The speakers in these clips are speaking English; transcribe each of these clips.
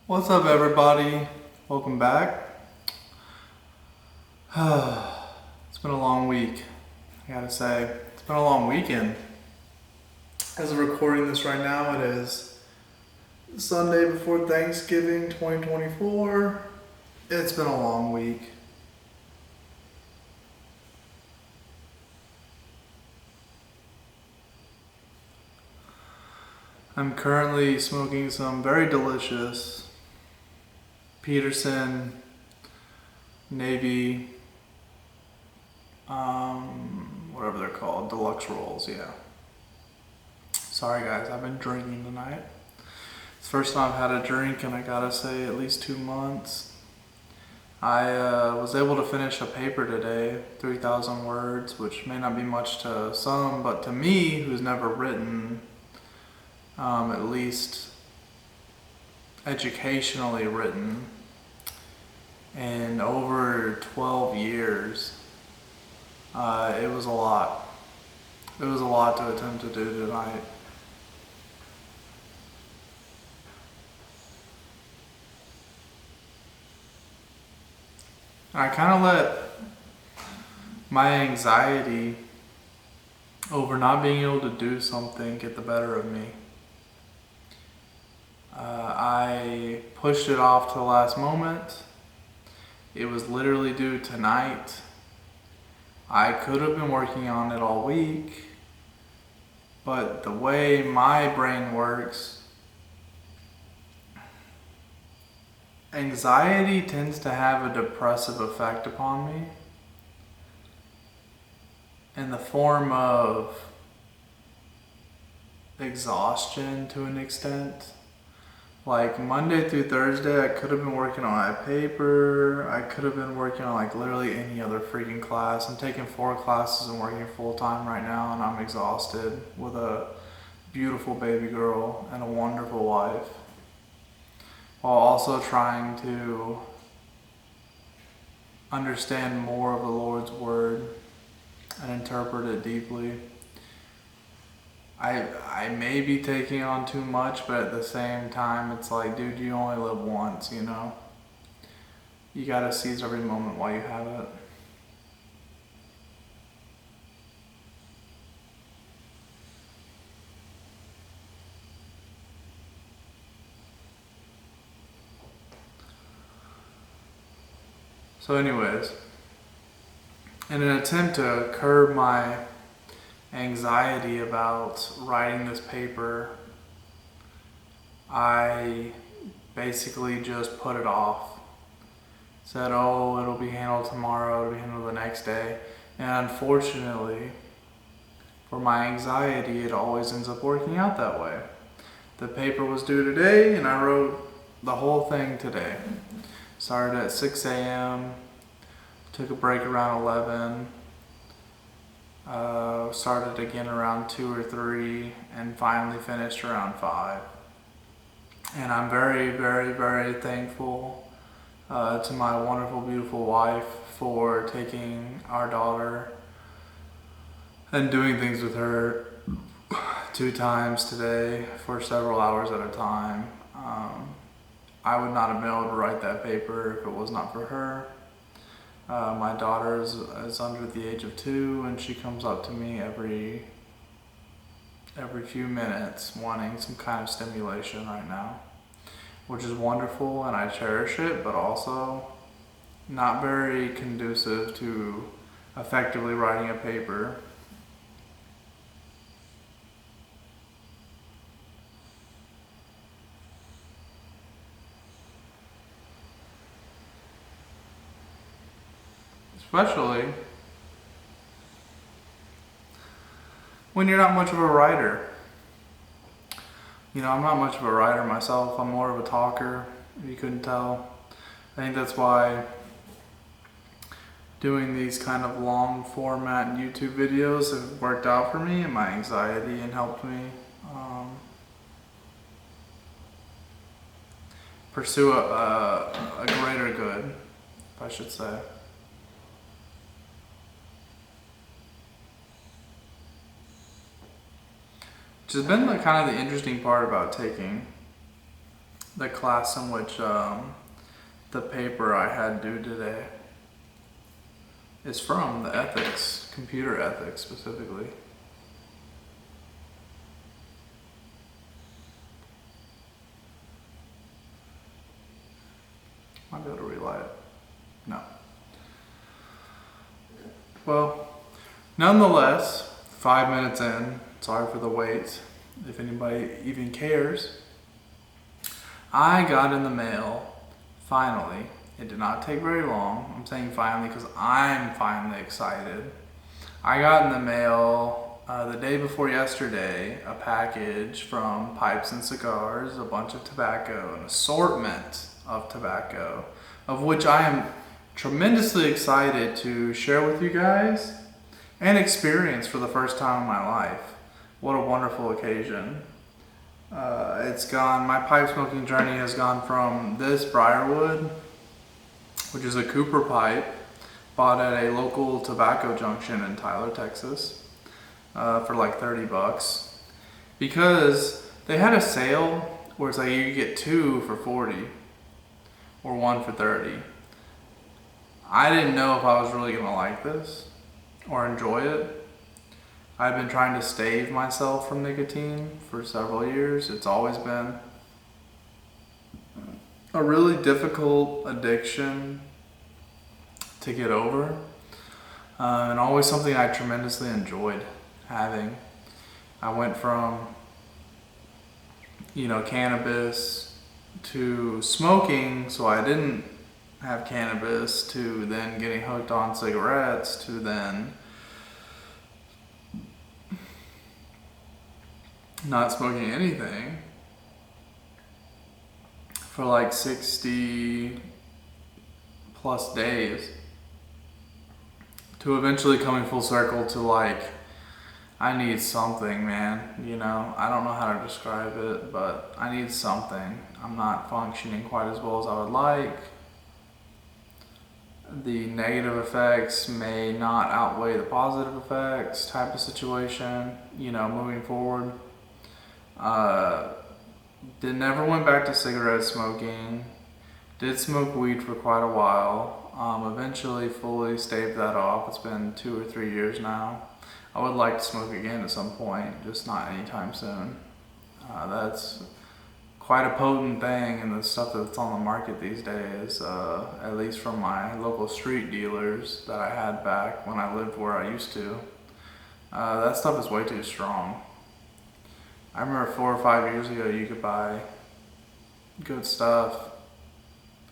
What's up, everybody? Welcome back. It's been a long week, I gotta say. It's been a long weekend. As I'm recording this right now, it is Sunday before Thanksgiving 2024. It's been a long week. I'm currently smoking some very delicious Peterson Navy, whatever they're called, deluxe rolls, yeah. Sorry guys, I've been drinking tonight. It's the first time I've had a drink in, I gotta say, at least 2 months. I was able to finish a paper today, 3,000 words, which may not be much to some, but to me, who's never written, at least educationally written, in over 12 years, it was a lot. It was a lot to attempt to do tonight. I kind of let my anxiety over not being able to do something get the better of me. I pushed it off to the last moment. It was literally due tonight. I could have been working on it all week, but the way my brain works, anxiety tends to have a depressive effect upon me in the form of exhaustion to an extent. Like Monday through Thursday, I could have been working on my paper. I could have been working on like literally any other freaking class. I'm taking 4 classes and working full time right now, and I'm exhausted with a beautiful baby girl and a wonderful wife, while also trying to understand more of the Lord's Word and interpret it deeply. I may be taking on too much, but at the same time, it's like, dude, you only live once, you know? You gotta seize every moment while you have it. So anyways, in an attempt to curb my anxiety about writing this paper, I basically just put it off. Said, oh, it'll be handled tomorrow, it'll be handled the next day. And unfortunately, for my anxiety, it always ends up working out that way. The paper was due today, and I wrote the whole thing today. Started at 6 a.m., took a break around 11, started again around 2 or 3, and finally finished around 5. And I'm very, very, very thankful to my wonderful, beautiful wife for taking our daughter and doing things with her 2 times today for several hours at a time. I would not have been able to write that paper if it was not for her. My daughter is under the age of 2, and she comes up to me every few minutes wanting some kind of stimulation right now, which is wonderful and I cherish it, but also not very conducive to effectively writing a paper. Especially when you're not much of a writer. You know, I'm not much of a writer myself. I'm more of a talker, if you couldn't tell. I think that's why doing these kind of long format YouTube videos have worked out for me and my anxiety and helped me pursue a greater good, if I should say. Which has been the kind of the interesting part about taking the class in which the paper I had due today is from, the ethics, computer ethics specifically. Might be able to relight it. No. Well, nonetheless, 5 minutes in, sorry for the wait, if anybody even cares, I got in the mail, finally. It did not take very long. I'm saying finally because I'm finally excited. I got in the mail the day before yesterday a package from Pipes and Cigars, a bunch of tobacco, an assortment of tobacco, of which I am tremendously excited to share with you guys and experience for the first time in my life. What a wonderful occasion. My pipe smoking journey has gone from this Briarwood, which is a Cooper pipe, bought at a local tobacco junction in Tyler, Texas, for like $30, because they had a sale where it's like you could get 2 for $40 or 1 for $30. I didn't know if I was really gonna like this or enjoy it. I've been trying to stave myself from nicotine for several years. It's always been a really difficult addiction to get over, and always something I tremendously enjoyed having. I went from, cannabis to smoking, so I didn't have cannabis, to then getting hooked on cigarettes, to then not smoking anything for like 60 plus days, to eventually coming full circle to like, I need something, man. I don't know how to describe it, but I need something. I'm not functioning quite as well as I would like. The negative effects may not outweigh the positive effects type of situation, moving forward. Never went back to cigarette smoking. Did smoke weed for quite a while. Eventually fully staved that off. It's been 2 or 3 years now. I would like to smoke again at some point, just not anytime soon. That's quite a potent thing, and the stuff that's on the market these days, at least from my local street dealers that I had back when I lived where I used to, that stuff is way too strong. I remember 4 or 5 years ago you could buy good stuff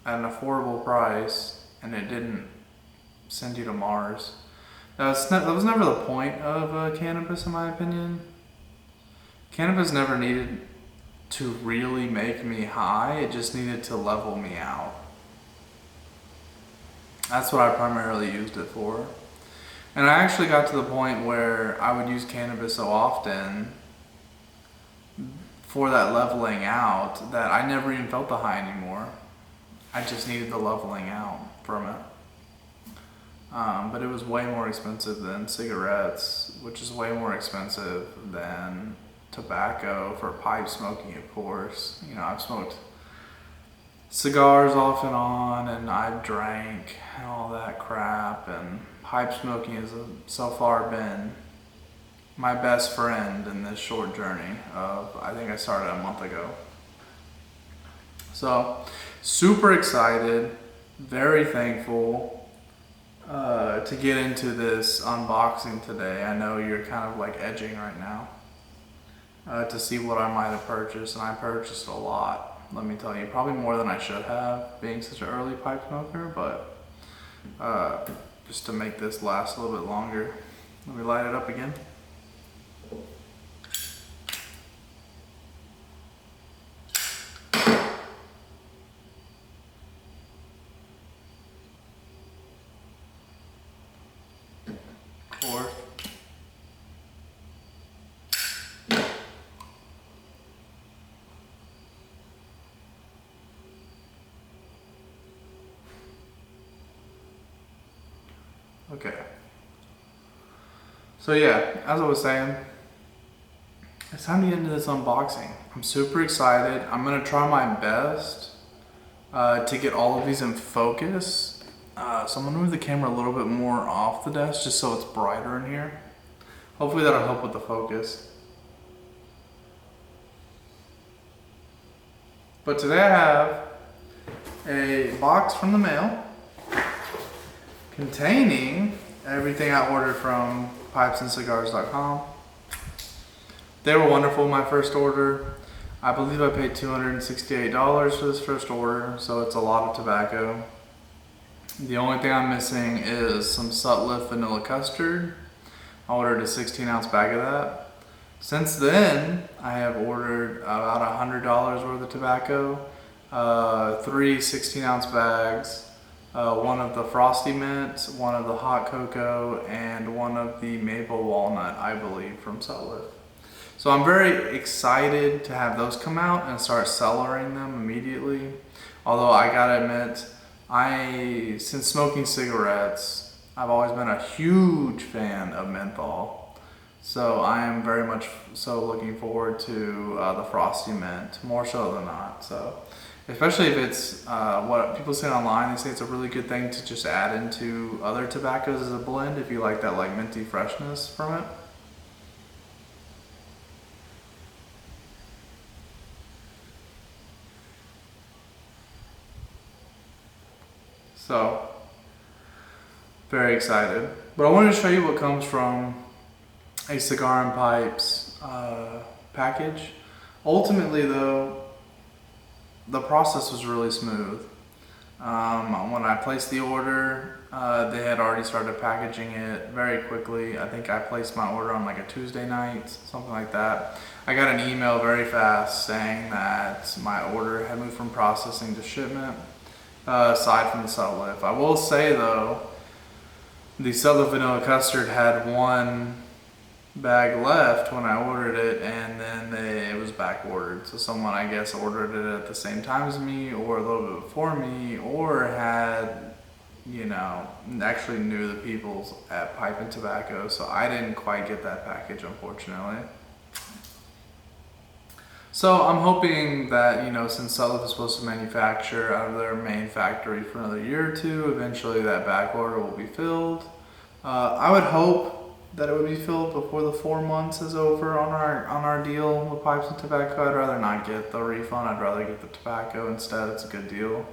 at an affordable price and it didn't send you to Mars. That was never the point of cannabis, in my opinion. Cannabis never needed to really make me high, it just needed to level me out. That's what I primarily used it for. And I actually got to the point where I would use cannabis so often for that leveling out that I never even felt the high anymore. I just needed the leveling out from it. But it was way more expensive than cigarettes, which is way more expensive than tobacco for pipe smoking, of course. I've smoked cigars off and on, and I've drank and all that crap, and pipe smoking has so far been my best friend in this short journey of, I think I started a month ago. So, super excited, very thankful to get into this unboxing today. I know you're kind of like edging right now to see what I might have purchased, and I purchased a lot. Let me tell you, probably more than I should have, being such an early pipe smoker, but just to make this last a little bit longer, let me light it up again. Fourth. Okay. So yeah, as I was saying, it's time to get into this unboxing. I'm super excited. I'm gonna try my best to get all of these in focus. So I'm gonna move the camera a little bit more off the desk just so it's brighter in here. Hopefully that'll help with the focus. But today I have a box from the mail containing everything I ordered from pipesandcigars.com. They were wonderful, my first order. I believe I paid $268 for this first order, so it's a lot of tobacco. The only thing I'm missing is some Sutliff vanilla custard. I ordered a 16-ounce bag of that. Since then, I have ordered about $100 worth of tobacco, 3 16-ounce bags, one of the Frosty Mints, one of the hot cocoa, and one of the maple walnut, I believe, from Sutliff. So I'm very excited to have those come out and start cellaring them immediately. Although I gotta admit, since smoking cigarettes, I've always been a huge fan of menthol. So I am very much so looking forward to the Frosty Mint, more so than not. So, especially if it's what people say online, they say it's a really good thing to just add into other tobaccos as a blend if you like that like minty freshness from it. So, very excited. But I wanted to show you what comes from a Cigar and Pipes package. Ultimately though, the process was really smooth. When I placed the order, they had already started packaging it very quickly. I think I placed my order on like a Tuesday night, something like that. I got an email very fast saying that my order had moved from processing to shipment, aside from the Sutliff. I will say though, the Sutliff vanilla custard had one bag left when I ordered it, and then it was back ordered. So someone, I guess, ordered it at the same time as me, or a little bit before me, or had, actually knew the people at Pipe and Tobacco. So I didn't quite get that package, unfortunately. So I'm hoping that, since Sutliff is supposed to manufacture out of their main factory for another year or two, eventually that back order will be filled. I would hope that it would be filled before the 4 months is over on our deal with Pipes and Tobacco. I'd rather not get the refund. I'd rather get the tobacco instead. It's a good deal.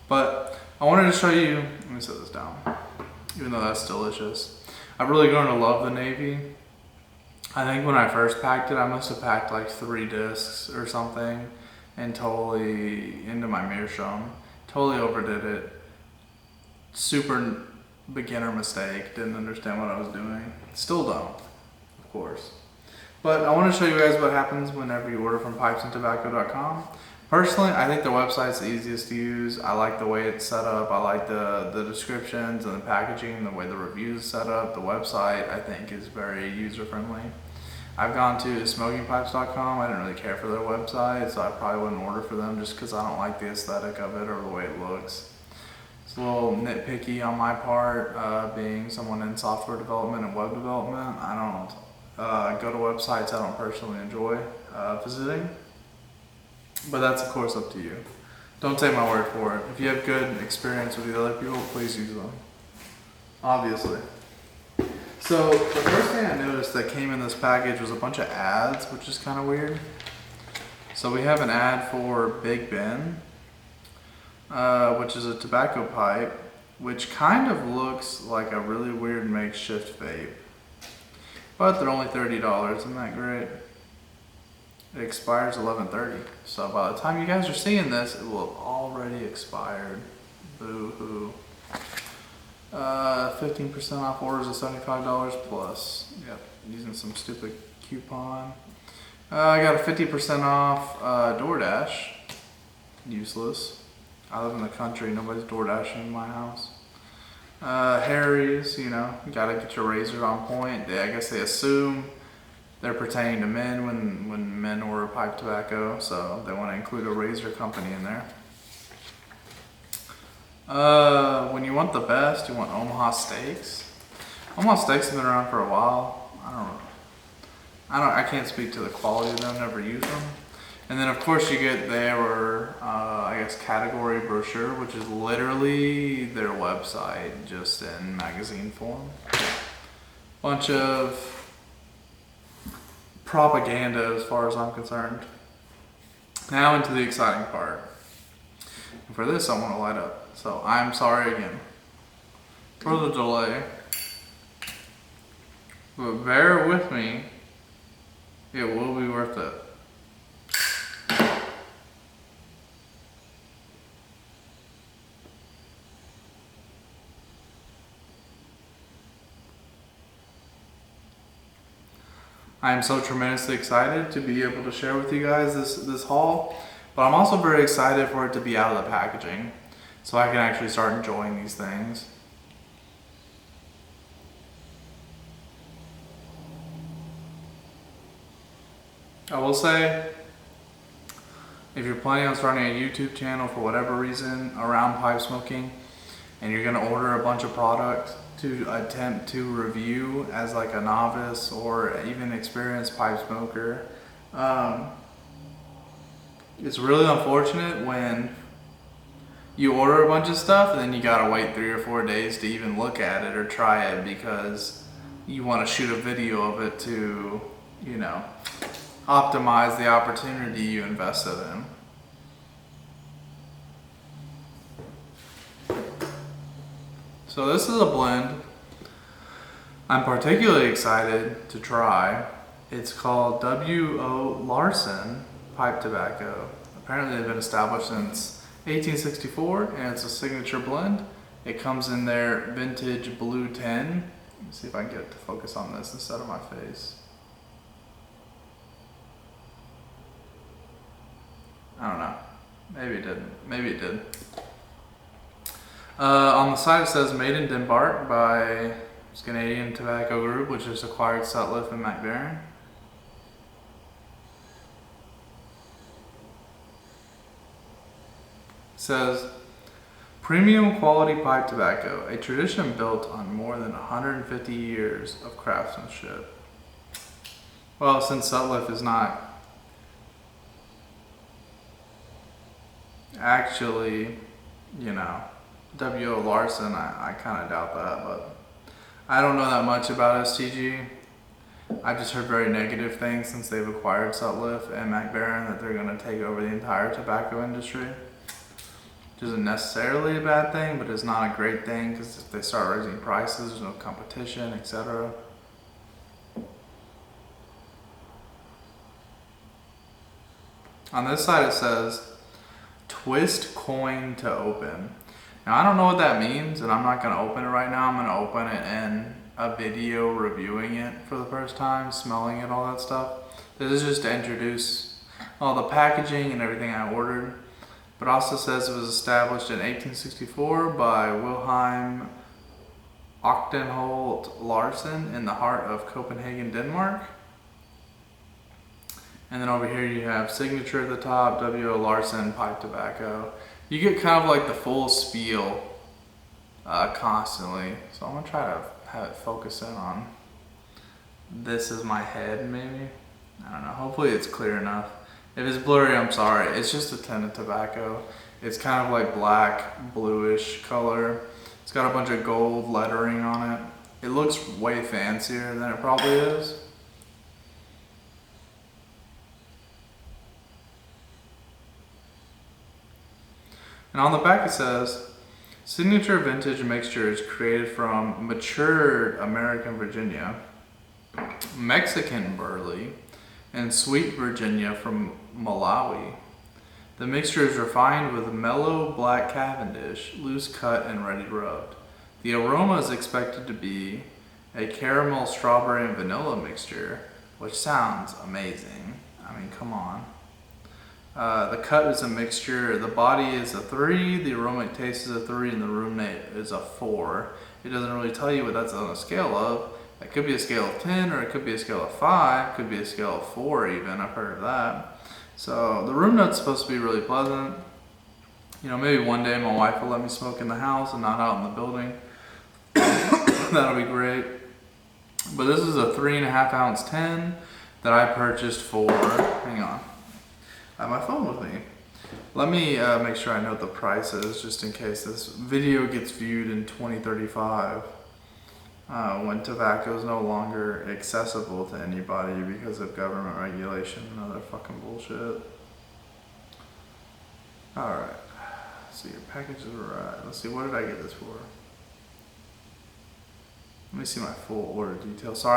But I wanted to show you, let me set this down, even though that's delicious. I've really grown to love the Navy. I think when I first packed it, I must have packed like 3 discs or something and totally into my meerschaum. Totally overdid it. Super beginner mistake. Didn't understand what I was doing. Still don't, of course. But I want to show you guys what happens whenever you order from pipesandtobacco.com. Personally, I think their website's the easiest to use. I like the way it's set up. I like the descriptions and the packaging, the way the reviews set up. The website, I think, is very user-friendly. I've gone to smokingpipes.com. I didn't really care for their website, so I probably wouldn't order for them just because I don't like the aesthetic of it or the way it looks. It's a little nitpicky on my part, being someone in software development and web development. I don't go to websites I don't personally enjoy visiting, but that's of course up to you. Don't take my word for it. If you have good experience with the other people, please use them. Obviously. So the first thing I noticed that came in this package was a bunch of ads, which is kind of weird. So we have an ad for Big Ben, which is a tobacco pipe, which kind of looks like a really weird makeshift vape. But they're only $30, isn't that great? It expires 11/30. So by the time you guys are seeing this, it will have already expired. Boo-hoo. 15% off orders of $75 plus. Yep, using some stupid coupon. I got a 50% off DoorDash. Useless. I live in the country, nobody's DoorDashing in my house. Harry's, you gotta get your razor on point. I guess they assume they're pertaining to men when men order pipe tobacco, so they want to include a razor company in there. When you want the best, you want Omaha Steaks. Omaha Steaks have been around for a while. I can't speak to the quality of them, never used them. And then of course you get their, I guess, category brochure, which is literally their website, just in magazine form. Bunch of propaganda as far as I'm concerned. Now into the exciting part. And for this I want to light up. So I'm sorry again for the delay. But bear with me. It will be worth it. I am so tremendously excited to be able to share with you guys this haul, but I'm also very excited for it to be out of the packaging so I can actually start enjoying these things. I will say, if you're planning on starting a YouTube channel for whatever reason around pipe smoking, and you're gonna order a bunch of products to attempt to review as like a novice or even experienced pipe smoker, it's really unfortunate when you order a bunch of stuff and then you gotta wait 3 or 4 days to even look at it or try it because you want to shoot a video of it to, you know, optimize the opportunity you invested in. So this is a blend I'm particularly excited to try. It's called W.O. Larson Pipe Tobacco. Apparently they've been established since 1864 and it's a signature blend. It comes in their vintage blue tin. Let me see if I can get it to focus on this instead of my face. I don't know. Maybe it didn't. Maybe it did. On the side it says made in Denmark by Canadian Tobacco Group, which has acquired Sutliff and Mac Baren. It says, premium quality pipe tobacco, a tradition built on more than 150 years of craftsmanship. Well, since Sutliff is not actually, you know, W.O. Larson, I kind of doubt that, but I don't know that much about STG. I've just heard very negative things since they've acquired Sutliff and Mac Baren that they're going to take over the entire tobacco industry. Which isn't necessarily a bad thing, but it's not a great thing because if they start raising prices, there's no competition, etc. On this side it says, twist coin to open. Now I don't know what that means and I'm not going to open it right now. I'm going to open it in a video reviewing it for the first time, smelling it, all that stuff. This is just to introduce all the packaging and everything I ordered. But also says it was established in 1864 by Wilhelm Ochtenholt Larsen in the heart of Copenhagen, Denmark. And then over here you have signature at the top, W.O. Larson Pipe Tobacco. You get kind of like the full spiel constantly. So I'm gonna try to have it focus in on this is my head maybe. I don't know, hopefully it's clear enough. If it's blurry, I'm sorry. It's just a tin of tobacco. It's kind of like black, bluish color. It's got a bunch of gold lettering on it. It looks way fancier than it probably is. And on the back it says, signature vintage mixtures created from matured American Virginia, Mexican burley, and sweet Virginia from Malawi. The mixture is refined with mellow black Cavendish, loose cut and ready rubbed. The aroma is expected to be a caramel, strawberry, and vanilla mixture, which sounds amazing. I mean, come on. The cut is a mixture. The body is a 3, the aromatic taste is a 3, and the room mate is a 4. It doesn't really tell you what that's on a scale of. It could be a scale of 10, or it could be a scale of 5, could be a scale of 4 even, I've heard of that. So the room note's supposed to be really pleasant. You know, maybe one day my wife will let me smoke in the house and not out in the building. That'll be great. But this is a 3.5 ounce 10 that I purchased for, hang on, I have my phone with me. Let me make sure I know what the price is, just in case this video gets viewed in 2035, when tobacco is no longer accessible to anybody because of government regulation and other fucking bullshit. Alright, so your package is right. Let's see, what did I get this for? Let me see my full order details. So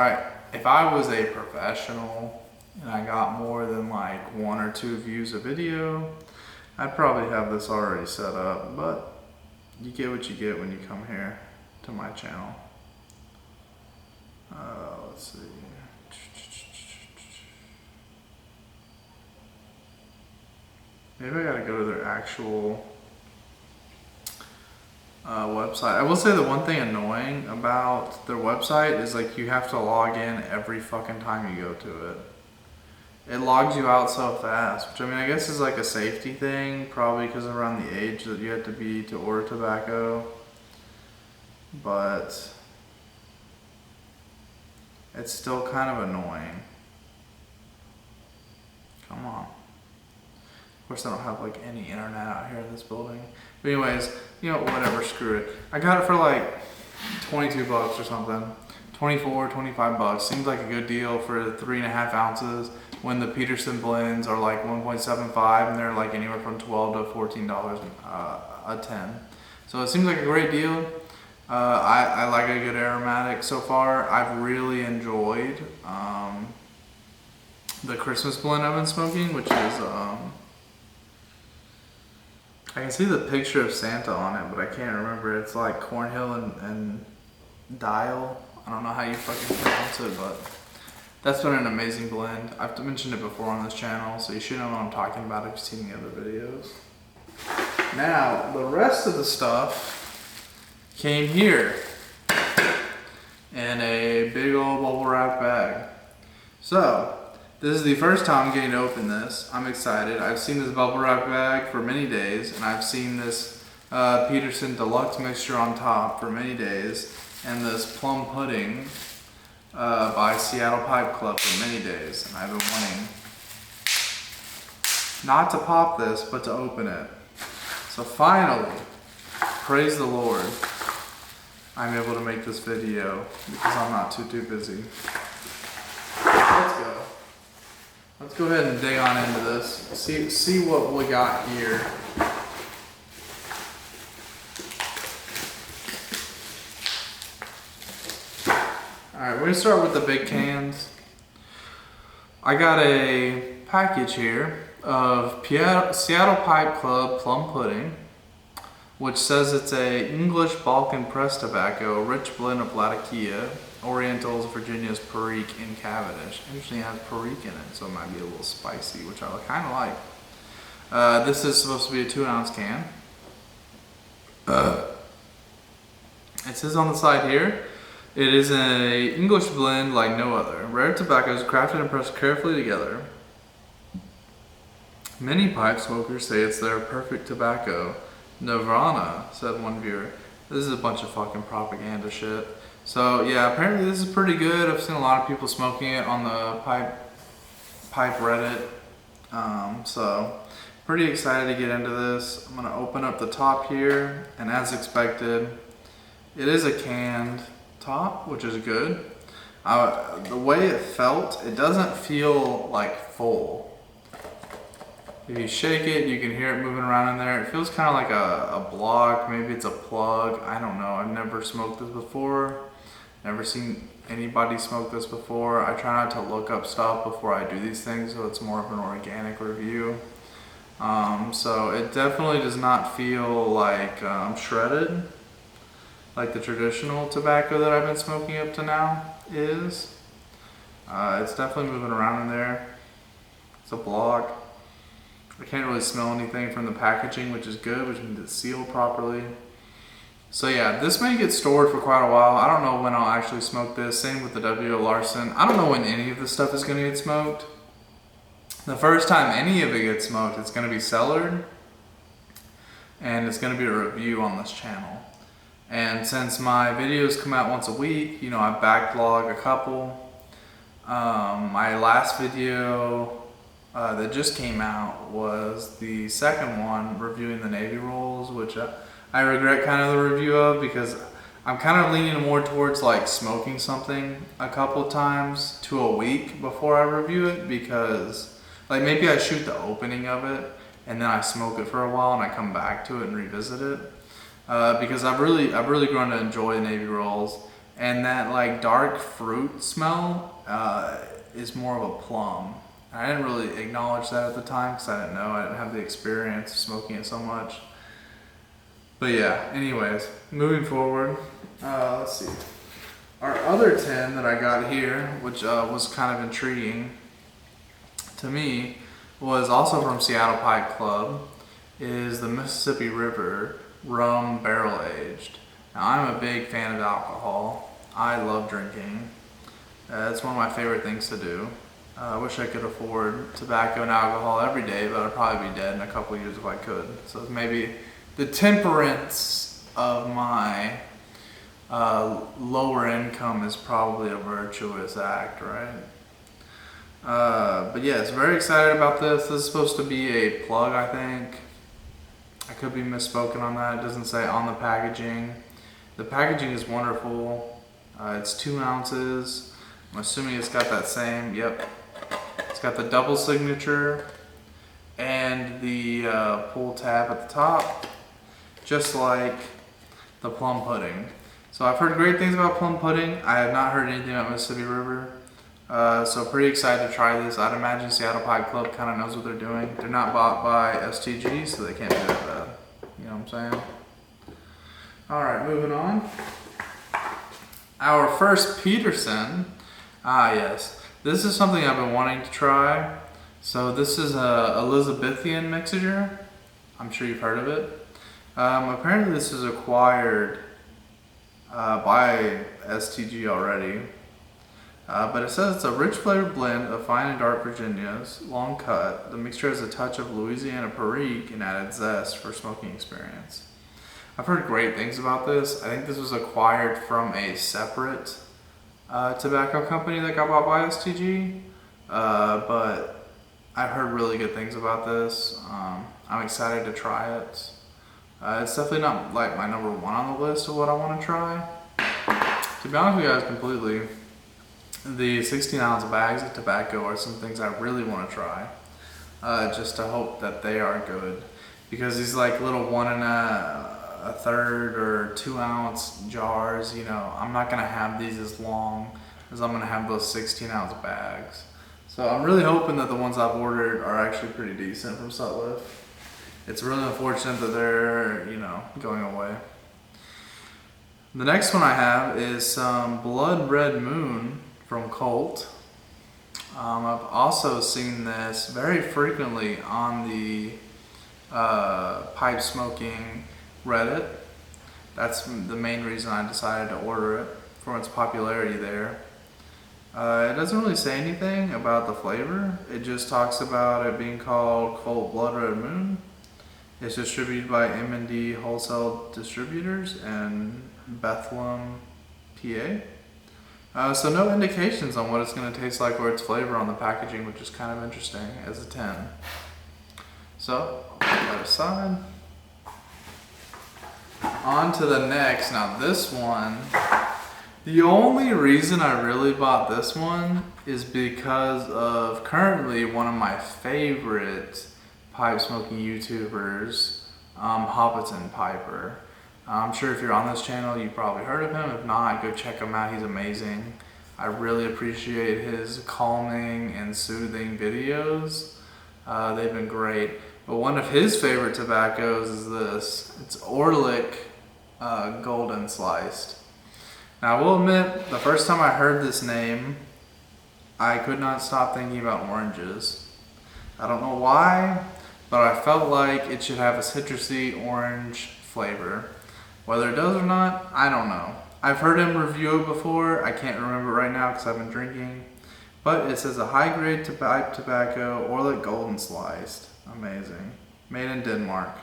if I was a professional and I got more than like 1 or 2 views a video, I'd probably have this already set up, but you get what you get when you come here to my channel. Let's see. Maybe I gotta go to their actual website. I will say the one thing annoying about their website is like you have to log in every fucking time you go to it. It logs you out so fast, which I mean I guess is like a safety thing, probably because around the age that you have to be to order tobacco. But it's still kind of annoying. Come on. Of course I don't have like any internet out here in this building. But anyways, you know, whatever, screw it. I got it for like 22 bucks or something. 24, 25 bucks. Seems like a good deal for 3.5 ounces when the Peterson blends are like 1.75 and they're like anywhere from $12 to $14 a 10. So it seems like a great deal. I like a good aromatic so far. I've really enjoyed the Christmas blend I've been smoking, which is I can see the picture of Santa on it, but I can't remember. It's like Cornhill and Dial. I don't know how you fucking pronounce it, but that's been an amazing blend. I've mentioned it before on this channel, so you should know what I'm talking about if you've seen the other videos. Now, the rest of the stuff came here in a big old bubble wrap bag. So, this is the first time I'm getting to open this. I'm excited. I've seen this bubble wrap bag for many days, and I've seen this Peterson Deluxe mixture on top for many days, and this plum pudding by Seattle Pipe Club for many days, and I've been wanting not to pop this, but to open it. So finally, praise the Lord, I'm able to make this video because I'm not too busy. Let's go. Let's go ahead and dig on into this. See what we got here. Alright, we're gonna start with the big cans. I got a package here of Seattle Pipe Club Plum Pudding, which says it's a English Balkan pressed tobacco, rich blend of Latakia, Orientals, Virginia's Perique, and Cavendish. Interesting, it has Perique in it, so it might be a little spicy, which I kind of like. This is supposed to be a 2-ounce can. It says on the side here, it is an English blend like no other. Rare tobaccos crafted and pressed carefully together. Many pipe smokers say it's their perfect tobacco. Nirvana, said one viewer. This is a bunch of fucking propaganda shit. So yeah, apparently this is pretty good. I've seen a lot of people smoking it on the pipe Reddit. So pretty excited to get into this. I'm gonna open up the top here, and as expected, it is a canned top, which is good. The way it felt, it doesn't feel like full. If you shake it, you can hear it moving around in there. It feels kind of like a block, maybe it's a plug. I don't know, I've never smoked this before. Never seen anybody smoke this before. I try not to look up stuff before I do these things, so it's more of an organic review. So it definitely does not feel like shredded, like the traditional tobacco that I've been smoking up to now is. It's definitely moving around in there. It's a block. I can't really smell anything from the packaging, which is good, which means it's sealed properly. So yeah, this may get stored for quite a while. I don't know when I'll actually smoke this. Same with the W.O. Larson. I don't know when any of this stuff is gonna get smoked. The first time any of it gets smoked, it's gonna be cellared. and it's going to be a review on this channel. And since my videos come out once a week, you know, I backlog a couple. My last video that just came out was the second one, reviewing the Navy rolls, which I regret kind of the review of, because I'm kind of leaning more towards like smoking something a couple times to a week before I review it, because like maybe I shoot the opening of it and then I smoke it for a while and I come back to it and revisit it, because I've really grown to enjoy Navy rolls, and that like dark fruit smell is more of a plum. I didn't really acknowledge that at the time because I didn't have the experience of smoking it so much. But yeah, anyways, moving forward, let's see. Our other 10 that I got here, which was kind of intriguing to me, was also from Seattle Pipe Club, is the Mississippi River Rum Barrel Aged. Now, I'm a big fan of alcohol. I love drinking. It's one of my favorite things to do. I wish I could afford tobacco and alcohol every day, but I'd probably be dead in a couple of years if I could. So maybe the temperance of my lower income is probably a virtuous act, right? But yes, very excited about this. This is supposed to be a plug, I think. I could be misspoken on that. It doesn't say on the packaging. The packaging is wonderful. It's 2 ounces. I'm assuming it's got that same, yep. It's got the double signature and the pull tab at the top, just like the plum pudding. So I've heard great things about plum pudding. I have not heard anything about Mississippi River. So pretty excited to try this. I'd imagine Seattle Pipe Club kind of knows what they're doing. They're not bought by STG, so they can't do that bad. You know what I'm saying? All right, moving on. Our first Peterson. Ah, yes. This is something I've been wanting to try. So this is a Elizabethan mixture. I'm sure you've heard of it. Apparently this is acquired by STG already. But it says it's a rich flavored blend of fine and dark Virginias, long cut. The mixture has a touch of Louisiana Perique and added zest for smoking experience. I've heard great things about this. I think this was acquired from a separate tobacco company that got bought by STG, but I've heard really good things about this. I'm excited to try it. It's definitely not like my number 1 on the list of what I want to try. To be honest with you guys completely, the 16-ounce bags of tobacco are some things I really want to try, just to hope that they are good, because these like little 1 1/3 or 2 ounce jars, you know, I'm not gonna have these as long as I'm gonna have those 16-ounce bags. So I'm really hoping that the ones I've ordered are actually pretty decent from Sutliff. It's really unfortunate that they're, you know, going away. The next one I have is some Blood Red Moon from Colt. I've also seen this very frequently on the pipe smoking Reddit. That's the main reason I decided to order it, for its popularity there. It doesn't really say anything about the flavor. It just talks about it being called Colt Blood Red Moon. It's distributed by M&D Wholesale Distributors in Bethlehem, PA. So no indications on what it's going to taste like or its flavor on the packaging, which is kind of interesting as a 10. So, put that aside. On to the next. Now this one, the only reason I really bought this one is because of currently one of my favorite pipe smoking YouTubers, Hoppeton Piper. I'm sure if you're on this channel, you've probably heard of him. If not, go check him out. He's amazing. I really appreciate his calming and soothing videos. They've been great. But one of his favorite tobaccos is this. It's Orlik Golden Sliced. Now I will admit, the first time I heard this name, I could not stop thinking about oranges. I don't know why, but I felt like it should have a citrusy orange flavor. Whether it does or not, I don't know. I've heard him review it before. I can't remember right now because I've been drinking. But it says a high-grade tobacco, Orlik Golden Sliced. Amazing. Made in Denmark.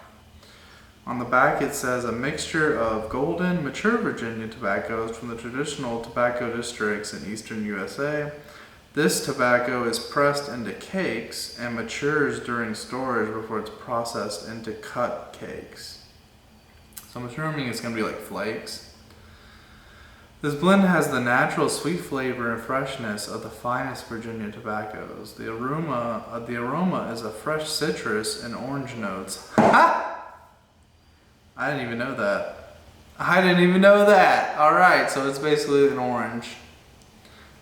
On the back it says a mixture of golden, mature Virginia tobaccos from the traditional tobacco districts in eastern USA. This tobacco is pressed into cakes and matures during storage before it's processed into cut cakes. So I'm assuming it's going to be like flakes. This blend has the natural sweet flavor and freshness of the finest Virginia tobaccos. The aroma is a fresh citrus and orange notes. Ha! I didn't even know that. All right, so it's basically an orange.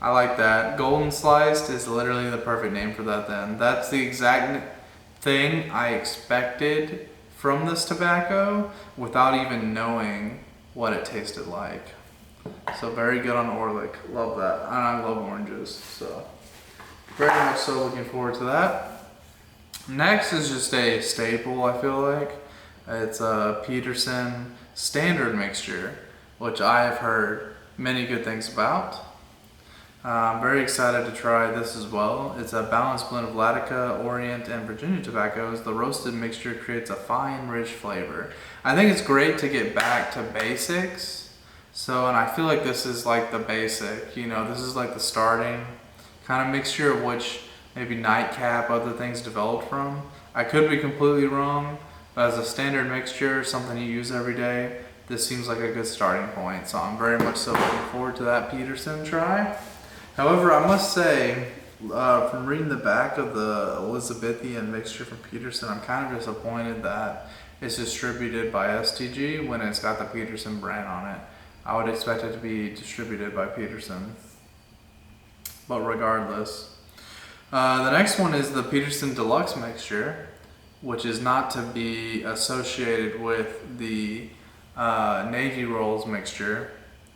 I like that. Golden sliced is literally the perfect name for that then. That's the exact thing I expected from this tobacco without even knowing what it tasted like. So very good on Orlik. Love that. And I love oranges. So very much so looking forward to that. Next is just a staple, I feel like. It's a Peterson Standard Mixture, which I have heard many good things about. I'm very excited to try this as well. It's a balanced blend of Latica, Orient, and Virginia tobaccos. The roasted mixture creates a fine, rich flavor. I think it's great to get back to basics. So, and I feel like this is like the basic, you know, this is like the starting kind of mixture of which maybe Nightcap, other things developed from. I could be completely wrong, but as a standard mixture, something you use every day, this seems like a good starting point. So I'm very much so looking forward to that Peterson try. However, I must say, from reading the back of the Elizabethan mixture from Peterson, I'm kind of disappointed that it's distributed by STG when it's got the Peterson brand on it. I would expect it to be distributed by Peterson. But regardless. The next one is the Peterson Deluxe mixture, which is not to be associated with the Navy Rolls mixture.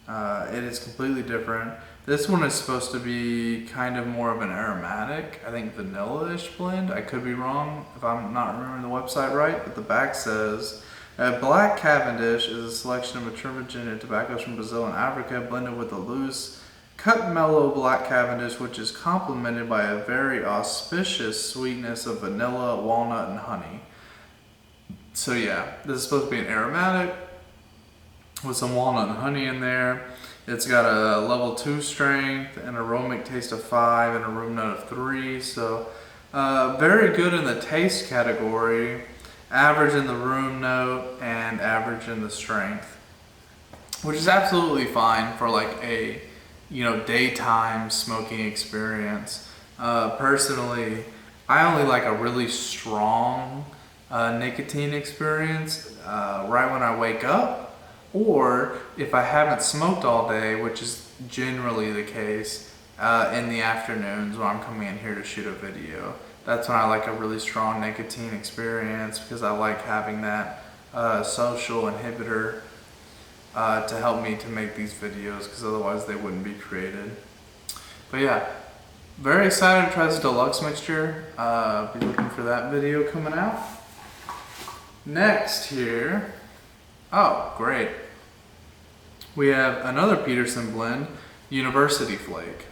It is completely different. This one is supposed to be kind of more of an aromatic, I think vanilla-ish blend. I could be wrong if I'm not remembering the website right, but the back says, Black Cavendish is a selection of mature Virginia tobaccos from Brazil and Africa blended with a loose, cut mellow Black Cavendish, which is complemented by a very auspicious sweetness of vanilla, walnut, and honey. So yeah, this is supposed to be an aromatic with some walnut and honey in there. It's got a level 2 strength, an aromatic taste of 5, and a room note of 3. So very good in the taste category, average in the room note, and average in the strength, which is absolutely fine for like a, you know, daytime smoking experience. Personally, I only like a really strong nicotine experience right when I wake up, or if I haven't smoked all day, which is generally the case in the afternoons when I'm coming in here to shoot a video. That's when I like a really strong nicotine experience, because I like having that social inhibitor to help me to make these videos, because otherwise they wouldn't be created. But yeah, very excited to try this deluxe mixture. Be looking for that video coming out. Next here, oh great, we have another Peterson blend, University Flake.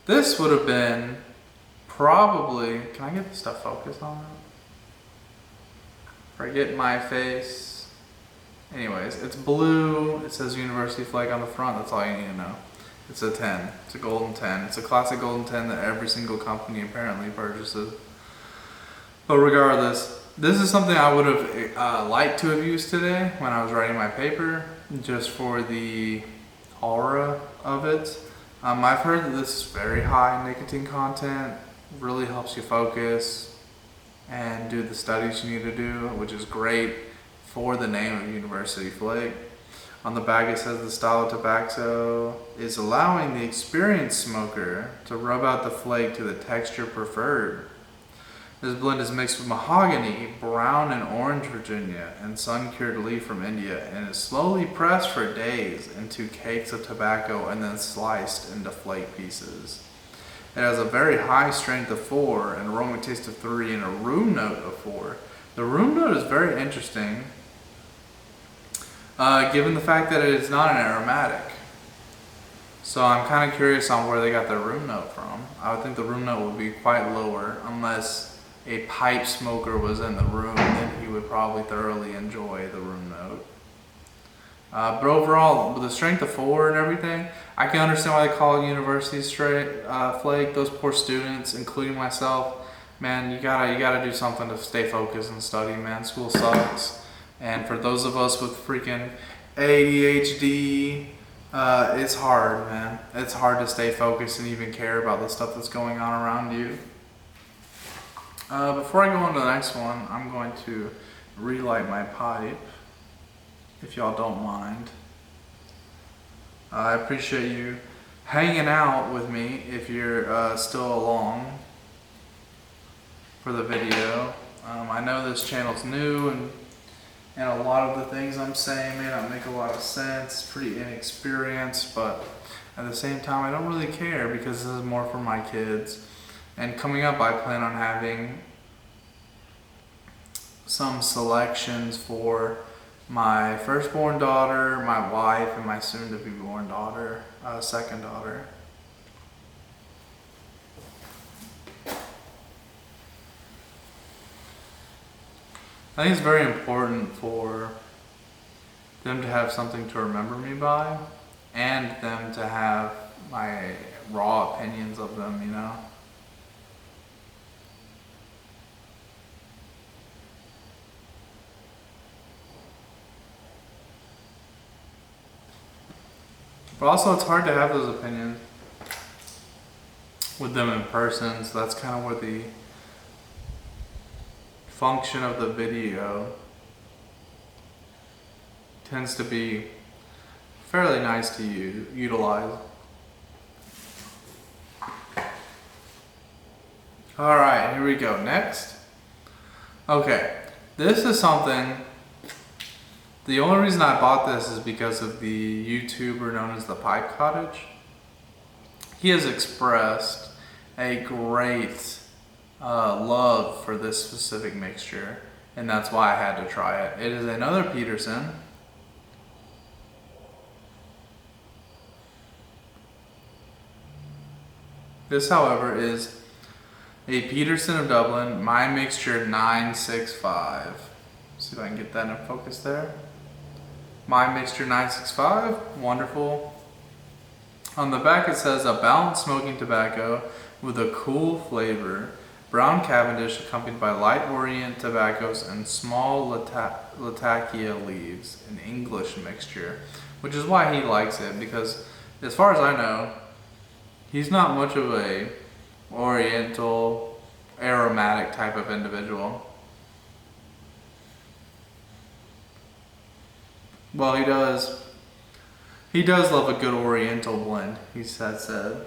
This would have been probably, can I get the stuff focused on it? Forget my face. Anyways, it's blue, it says University Flake on the front, that's all you need to know. It's a 10, it's a golden 10. It's a classic golden 10 that every single company apparently purchases. But regardless, this is something I would have liked to have used today when I was writing my paper, just for the aura of it. I've heard that this is very high nicotine content, really helps you focus and do the studies you need to do, which is great for the name of University Flake. On the back it says the style of tobacco is allowing the experienced smoker to rub out the flake to the texture preferred. This blend is mixed with mahogany, brown and orange Virginia, and sun-cured leaf from India, and is slowly pressed for days into cakes of tobacco and then sliced into flake pieces. It has a very high strength of 4, an aromatic taste of 3, and a room note of 4. The room note is very interesting, given the fact that it is not an aromatic. So I'm kind of curious on where they got their room note from. I would think the room note would be quite lower, unless a pipe smoker was in the room, then he would probably thoroughly enjoy the room note. But overall, with the strength of 4 and everything, I can understand why they call university flake. Those poor students, including myself, man, you gotta do something to stay focused and study, man. School sucks. And for those of us with freaking ADHD, it's hard, man. It's hard to stay focused and even care about the stuff that's going on around you. Before I go on to the next one, I'm going to relight my pipe, if y'all don't mind. I appreciate you hanging out with me if you're still along for the video. I know this channel's new and a lot of the things I'm saying may not make a lot of sense, pretty inexperienced, but at the same time I don't really care because this is more for my kids. And coming up I plan on having some selections for my firstborn daughter, my wife, and my soon-to-be born daughter, second daughter. I think it's very important for them to have something to remember me by, and them to have my raw opinions of them, you know? But also it's hard to have those opinions with them in person, so that's kind of where the function of the video tends to be fairly nice to utilize. Alright, here we go. Next. Okay, this is something, the only reason I bought this is because of the YouTuber known as the Pipe Cottage. He has expressed a great love for this specific mixture, and that's why I had to try it. It is another Peterson. This, however, is a Peterson of Dublin, My Mixture 965. See if I can get that in focus there. My Mixture 965, wonderful. On the back it says a balanced smoking tobacco with a cool flavor. Brown Cavendish accompanied by light Orient tobaccos and small Latakia leaves, an English mixture, which is why he likes it, because as far as I know, he's not much of a Oriental aromatic type of individual. Well, he does love a good Oriental blend, he said.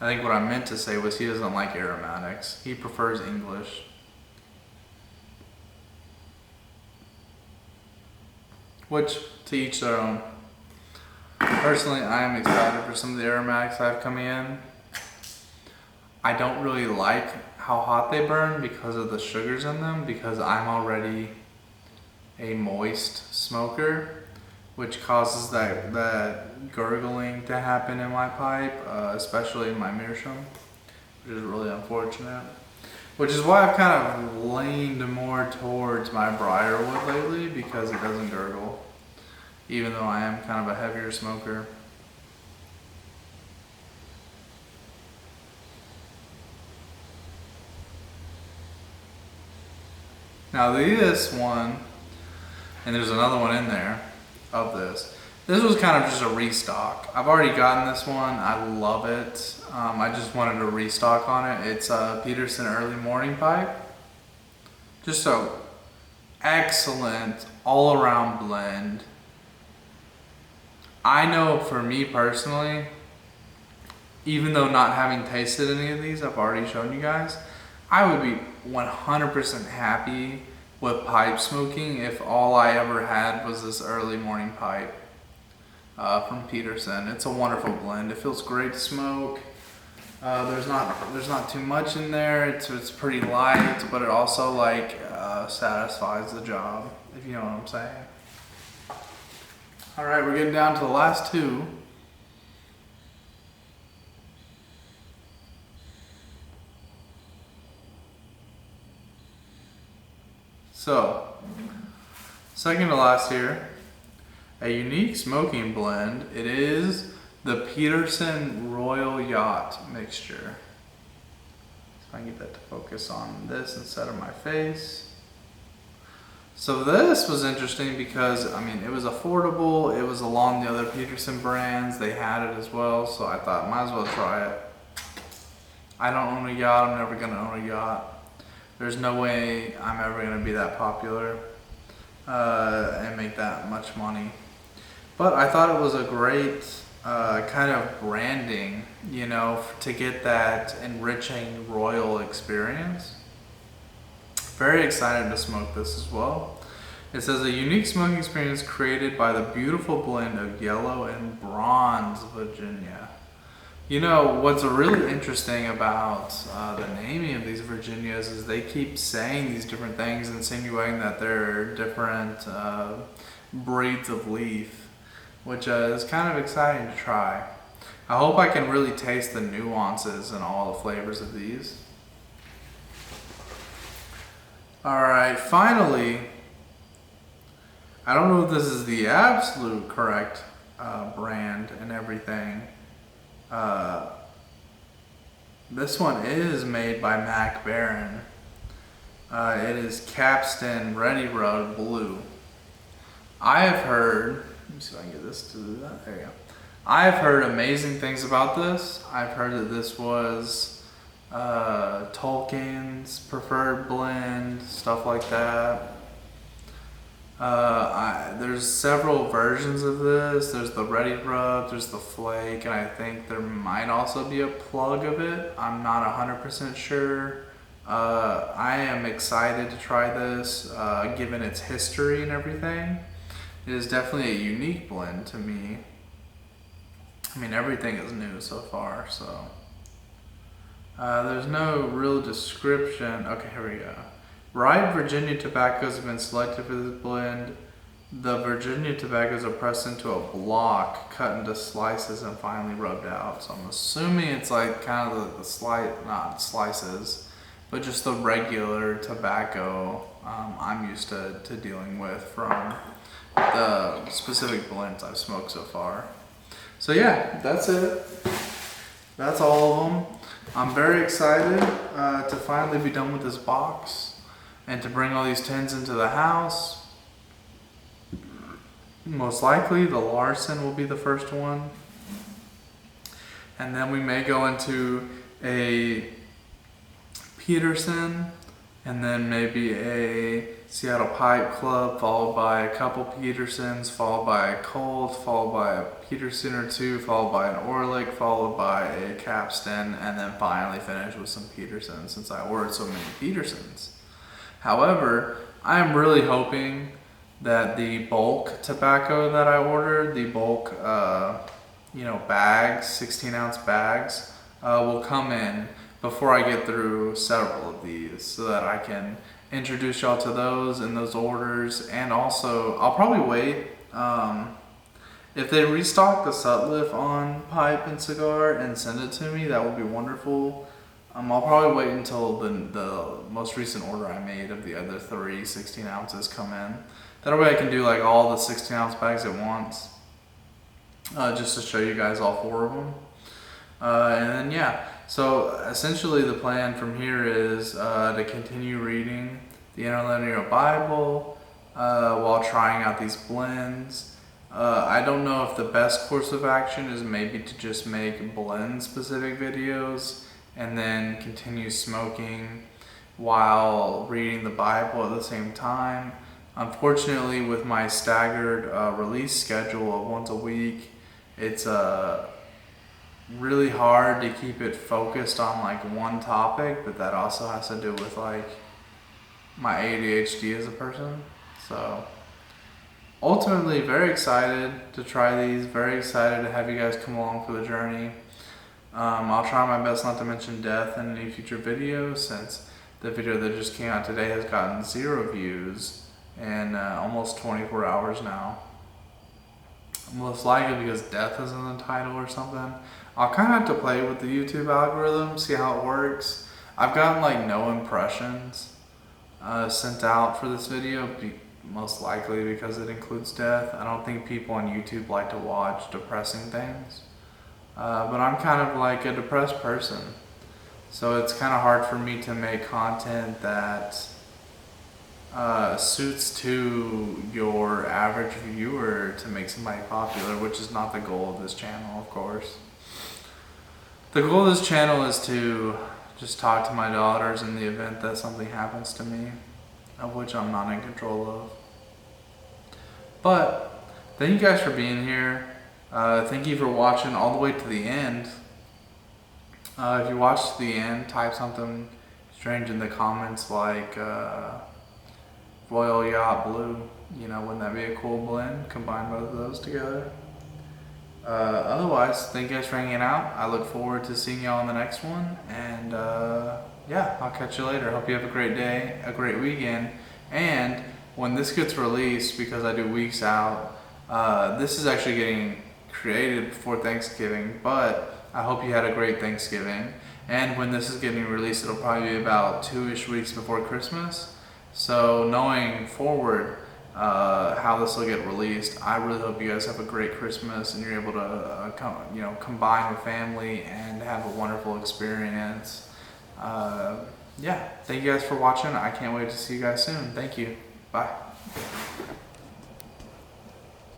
I think what I meant to say was he doesn't like aromatics. He prefers English. Which, to each their own. Personally, I am excited for some of the aromatics I have coming in. I don't really like how hot they burn because of the sugars in them, because I'm already a moist smoker, which causes that gurgling to happen in my pipe, especially in my meerschaum, which is really unfortunate. Which is why I've kind of leaned more towards my Briarwood lately, because it doesn't gurgle, even though I am kind of a heavier smoker. Now this one, and there's another one in there of this. This was kind of just a restock. I've already gotten this one. I love it. I just wanted to restock on it. It's a Peterson Early Morning Pipe. Just a excellent all-around blend. I know for me personally, even though not having tasted any of these, I've already shown you guys, I would be 100% happy with pipe smoking if all I ever had was this Early Morning Pipe from Peterson. It's a wonderful blend. It feels great to smoke. There's not too much in there. It's pretty light, but it also satisfies the job, if you know what I'm saying. All right, we're getting down to the last two. So, second to last here, a unique smoking blend. It is the Peterson Royal Yacht mixture. So I can get that to focus on this instead of my face. So this was interesting because, I mean, it was affordable. It was along the other Peterson brands. They had it as well. So I thought, might as well try it. I don't own a yacht. I'm never going to own a yacht. There's no way I'm ever going to be that popular and make that much money. But I thought it was a great kind of branding, you know, to get that enriching royal experience. Very excited to smoke this as well. It says a unique smoking experience created by the beautiful blend of yellow and bronze Virginia. You know, what's really interesting about the naming of these Virginias is they keep saying these different things, insinuating that they're different breeds of leaf, which is kind of exciting to try. I hope I can really taste the nuances and all the flavors of these. Alright, finally, I don't know if this is the absolute correct brand and everything. This one is made by Mac Baren. It is Capstan Ready Rub Blue. I have heard, let me see if I can get this to do that. There you go. I have heard amazing things about this. I've heard that this was Tolkien's preferred blend, stuff like that. There's several versions of this. There's the Ready Rub, there's the Flake, and I think there might also be a plug of it. I'm not 100% sure. I am excited to try this, given its history and everything. It is definitely a unique blend to me. I mean, everything is new so far, so. There's no real description. Okay, here we go. Ripe Virginia tobaccos have been selected for this blend. The Virginia tobaccos are pressed into a block, cut into slices, and finally rubbed out. So I'm assuming it's like kind of the slice, not slices, but just the regular tobacco I'm used to dealing with from the specific blends I've smoked so far. So yeah, that's it. That's all of them. I'm very excited to finally be done with this box and to bring all these tins into the house. Most likely the Larson will be the first one. And then we may go into a Peterson and then maybe a Seattle Pipe Club, followed by a couple Petersons, followed by a Colt, followed by a Peterson or two, followed by an Orlik, followed by a Capstan, and then finally finish with some Petersons since I ordered so many Petersons. However, I am really hoping that the bulk tobacco that I ordered, the bulk bags, 16-ounce bags, will come in before I get through several of these so that I can introduce y'all to those and those orders. And also, I'll probably wait. If they restock the Sutliff on pipe and cigar and send it to me, that would be wonderful. I'll probably wait until the most recent order I made of the other 3 16 ounces come in. That way I can do like all the 16 ounce bags at once, just to show you guys all 4 of them. And then yeah, so essentially the plan from here is to continue reading the Interlinear Bible while trying out these blends. I don't know if the best course of action is maybe to just make blend specific videos and then continue smoking while reading the Bible at the same time. Unfortunately, with my staggered release schedule of once a week, it's really hard to keep it focused on like one topic, but that also has to do with like my ADHD as a person. So ultimately very excited to try these, very excited to have you guys come along for the journey. I'll try my best not to mention death in any future videos, since the video that just came out today has gotten 0 views in almost 24 hours now. Most likely because death is in the title or something. I'll kind of have to play with the YouTube algorithm, see how it works. I've gotten like no impressions sent out for this video, most likely because it includes death. I don't think people on YouTube like to watch depressing things, but I'm kind of like a depressed person, so it's kind of hard for me to make content that suits to your average viewer to make somebody popular, which is not the goal of this channel, of course. The goal of this channel is to just talk to my daughters in the event that something happens to me, of which I'm not in control of. But thank you guys for being here. Thank you for watching all the way to the end. If you watched to the end, type something strange in the comments like Royal Yacht Blue. You know, wouldn't that be a cool blend? Combine both of those together. Otherwise, thank you guys for hanging out. I look forward to seeing y'all in the next one. And yeah, I'll catch you later. Hope you have a great day, a great weekend. And when this gets released, because I do weeks out, this is actually getting created before Thanksgiving, but I hope you had a great Thanksgiving. And when this is getting released, it'll probably be about 2-ish weeks before Christmas. So knowing forward how this will get released, I really hope you guys have a great Christmas and you're able to combine with family and have a wonderful experience. Yeah, thank you guys for watching. I can't wait to see you guys soon. Thank you. Bye.